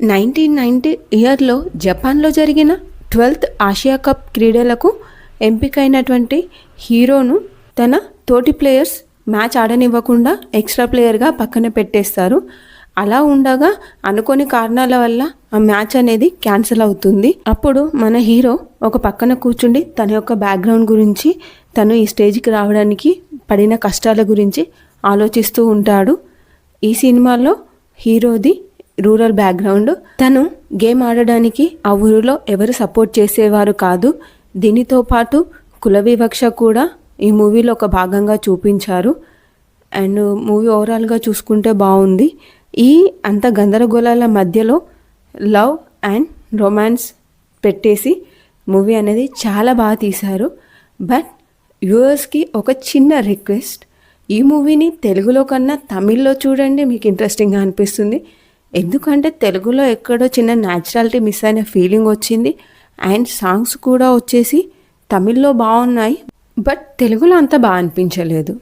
1990 ఇయర్లో జపాన్లో జరిగిన 12th ఆసియా కప్ క్రీడలకు ఎంపికైనటువంటి హీరోను తన తోటి ప్లేయర్స్ మ్యాచ్ ఆడనివ్వకుండా ఎక్స్ట్రా ప్లేయర్గా పక్కన పెట్టేస్తారు. అలా ఉండగా అనుకోని కారణాల వల్ల ఆ మ్యాచ్ అనేది క్యాన్సిల్ అవుతుంది. అప్పుడు మన హీరో ఒక పక్కన కూర్చుండి తన యొక్క బ్యాక్గ్రౌండ్ గురించి, తను ఈ స్టేజ్కి రావడానికి పడిన కష్టాల గురించి ఆలోచిస్తూ ఉంటాడు. ఈ సినిమాలో హీరోది రూరల్ బ్యాక్గ్రౌండ్. తను గేమ్ ఆడడానికి ఆ ఊరిలో ఎవరు సపోర్ట్ చేసేవారు కాదు. దీనితో పాటు కుల వివక్ష కూడా ఈ మూవీలో ఒక భాగంగా చూపించారు. అండ్ మూవీ ఓవరాల్గా చూసుకుంటే బాగుంది. ఈ అంత గందరగోళాల మధ్యలో లవ్ అండ్ రొమాన్స్ పెట్టేసి మూవీ అనేది చాలా బాగా తీశారు. బట్ వ్యూవర్స్కి ఒక చిన్న రిక్వెస్ట్, ఈ మూవీని తెలుగులో కన్నా తమిళ్లో చూడండి, మీకు ఇంట్రెస్టింగ్గా అనిపిస్తుంది. ఎందుకంటే తెలుగులో ఎక్కడో చిన్న న్యాచురాలిటీ మిస్ అయిన ఫీలింగ్ వచ్చింది. అండ్ సాంగ్స్ కూడా వచ్చేసి తమిళ్లో బాగున్నాయి, బట్ తెలుగులో అంత బాగా అనిపించలేదు.